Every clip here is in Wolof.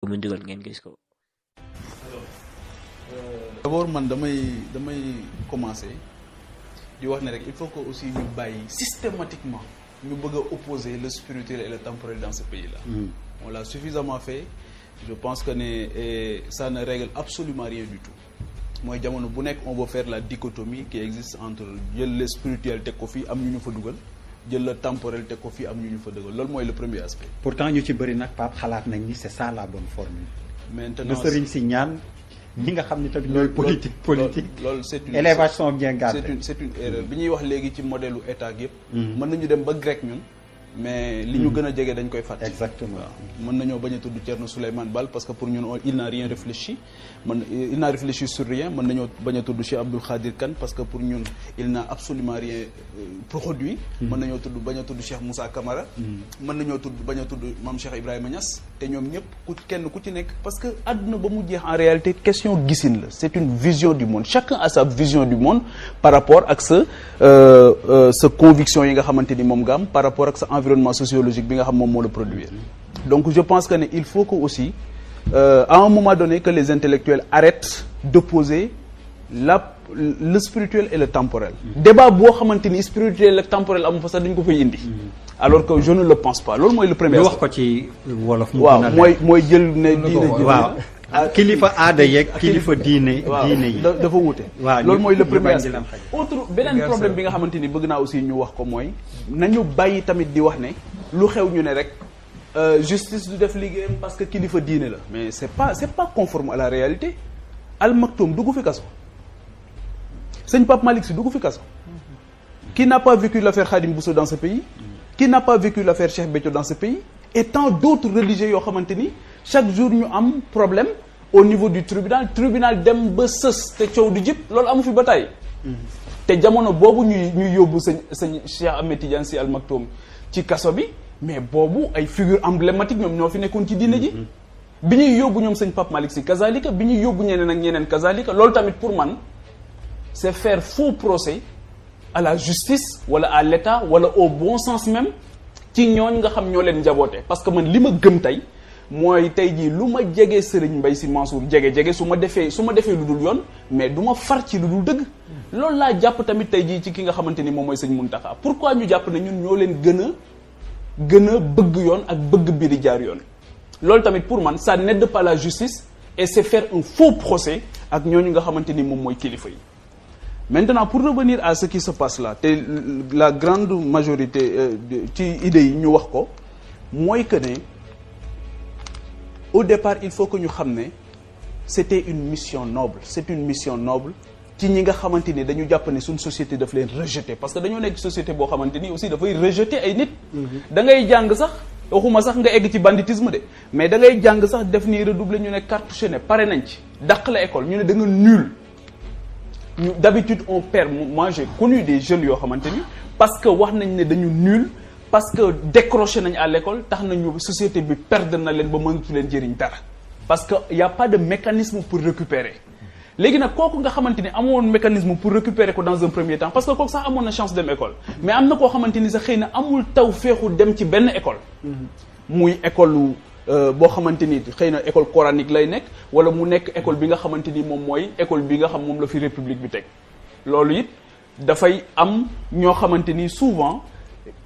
mu ndigal ngeen gis ko. d'abord man damay commencer di wax ne rek il faut que aussi ñu bàyyi systématiquement ñu bëgg a opposer le spirituel et le temporel dans ce pays-là. On l'a suffisamment fait. Je pense que ça ne règle absolument rien du tout. mooy jamono bu nekk on veut faire la dichotomie qui existe entre jël le spirituel teg ko fii am ñu fa dugal jël le temporel teg ko fii am ñu fa dugal loolu mooy le premier aspect. pourtant ñu ci bëri nag Pape xalaat nañ ni c'est ça la bonne formule. maintenant le sëriñ si ñaan ñi nga xam ni tamit ñooy politique loolu c'est une élévation bien gardée. c'est une erreur bi ñuy wax léegi ci modèle u état yëpp. mën nañu dem ba grec ñun. mais li ñu gën a jege dañ koy fàtte. exactement mën nañoo bañ a tudd Thierno Souleymane Baal parce que pour ñun il n'a rien réfléchi il n'a réfléchi sur rien mën nañoo bañ a tudd Cheikh Abdoul Khadir Kane parce que pour ñun il n'a absolument rien produit. mën nañoo bañ a tudd Cheikh Moussa Camara. mën nañoo bañ a tudd Mame Cheikh Ibrahima Niass te ñoom ñëpp kenn ku ci nekk parce que àdduna ba mu jeex en réalité question gisin la c'est une vision du monde chacun a sa vision du monde par rapport ak sa conviction yi nga xamante ni moom nga am par rapport ak sa environnement sociologique bi nga xam moom moo la produire. Donc je pense que il faut que aussi à un moment donné que les intellectuels arrêtent d'opposer le spirituel et le temporel. Débat boo xamante ni spirituel ak temporel amu fa sax dañ ko fay indi. Alors que je ne le pense pas loolu mooy le premier. wax ko ci wolof. waaw mooy jël ne diine ji. waaw kilifa aada yeeg kilifa diine yi. dafa wute. waaw loolu mooy le premier aspect. beneen problème bi nga xamante ni bëgg naa aussi ñu wax ko mooy nañu bàyyi tamit di wax ne lu xew ñu ne rek justice du def liggéeyam parce que kilifa diine la mais c'est pas conforme à la réalité. Al Maktoum dugg fi kaso sëñ Pape Malick Sy dugg fi kaso. Qui n'a pas vécu l'affaire Khadim Bousso dans ce pays? Qui n'a pas vécu l'affaire Cheikh Béthio dans ce pays? Et tant d'autres religieux yoo xamante ni chaque jour ñu am problème au niveau du tribunal dem ba sës te coow du jib loolu amu fi ba tey. te jamono boobu ñuy yóbbu sëñ Cheikh Ahmed Tidiane Sy Al Maktoum ci kaso bi mais boobu ay figure emblématique ñoom ñoo fi nekkoon ci diine ji. bi ñuy yóbbu ñoom sëñ Pape Malick Sy kazalika bi ñuy yóbbu ñeneen ak ñeneen kazalika loolu tamit pour man c'est faire faux procès à la justice wala à l'État wala au bon sens même ci ñooñ nga xam ñoo leen njaboote parce que man li ma gëm tey mooy tey jii lu ma jege Serigne Mbaye Sy Mansour jege su ma defee lu dul yoon mais du ma far ci lu dul dëgg loolu laa jàpp tamit tey jii ci ki nga xamante ni moom mooy sëñ Mountakha pourquoi ñu jàpp ne ñun ñoo leen gën a bëgg yoon ak bëgg bi di jaar yoon loolu tamit pour man ça n'aide pas la justice et c'est faire un faux procès ak ñooñu nga xamante ni moom mooy kilifa yi. Maintenant pour revenir à ce qui se passe là te la grande majorité ci idées yi ñu wax ko mooy que ne au départ il faut que ñu xam ne c'était une mission noble c'est une mission noble ci ñi nga xamante ni dañu jàpp ne suñ société daf leen rejeter parce que dañoo nekk société boo xamante ni aussi dafay rejeter ay nit. da ngay jàng sax waxuma sax nga egg ci banditisme de mais da ngay jàng sax def ni redoubler ñu ne cartouché ne pare nañ ci dàq la école ñu ne da nga nul. D'habitude on perd moi j'ai connu des jeunes yoo xamante ni parce que wax nañ ne dañu nul parce que décroché nañ à l'école tax nañu société bi perdre na leen ba mënatu leen jëriñ dara parce que y a pas de mécanisme pour récupérer léegi nag kooku nga xamante ni amoon mécanisme pour récupérer ko dans un premier temps parce que kooku sax amoon na chance dem école mais am na koo xamante ni sax xëy na amul taw féexu dem ci benn école muy école boo xamante ni xëy na école coranique lay nekk wala mu nekk école bi nga xamante ni moom mooy école bi nga xam moom la fi république bi teg loolu it dafay am ñoo xamante ni souvent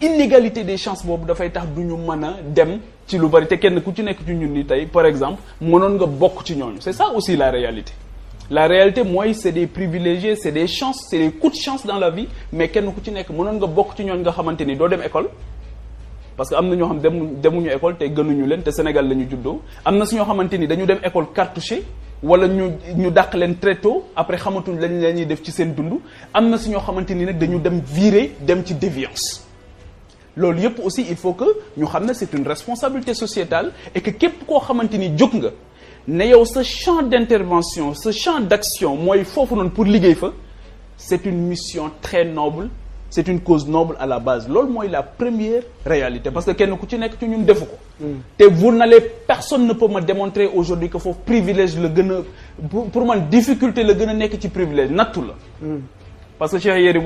inégalité des chances boobu dafay tax du ñu mën a dem ci lu bari te kenn ku ci nekk ci ñun ni tey par exemple mënoon nga bokk ci ñooñu c'est ça aussi la réalité mooy c'est des privilégiés c'est des chances c'est des coups de chance dans la vie mais kenn ku ci nekk mënoon nga bokk ci ñooñu nga xamante ni doo dem école parce que am na ñoo xam demuñu école te gënuñu leen te Sénégal la ñu juddoo am na si ñoo xamante ni dañu dem école cartouché wala ñu dàq leen très tôt après xamatuñ lañ la ñuy def ci seen dund am na si ñoo xamante ni nag dañu dem virer dem ci déviance loolu yëpp aussi il faut que ñu xam ne c'est une responsabilité sociétale et que képp koo xamante ni jóg nga ne yow sa champ d'intervention sa champ d'action mooy foofu noonu pour liggéey fa c'est une mission très noble c'est une cause noble à la base loolu mooy la première réalité parce que kenn ku ci nekk ci ñun defu ko te personne ne peut me démontrer aujourd'hui que foofu privilège la gën a pour man difficulté la gën a nekk ci privilège nattu la parce que Cheikh Yérim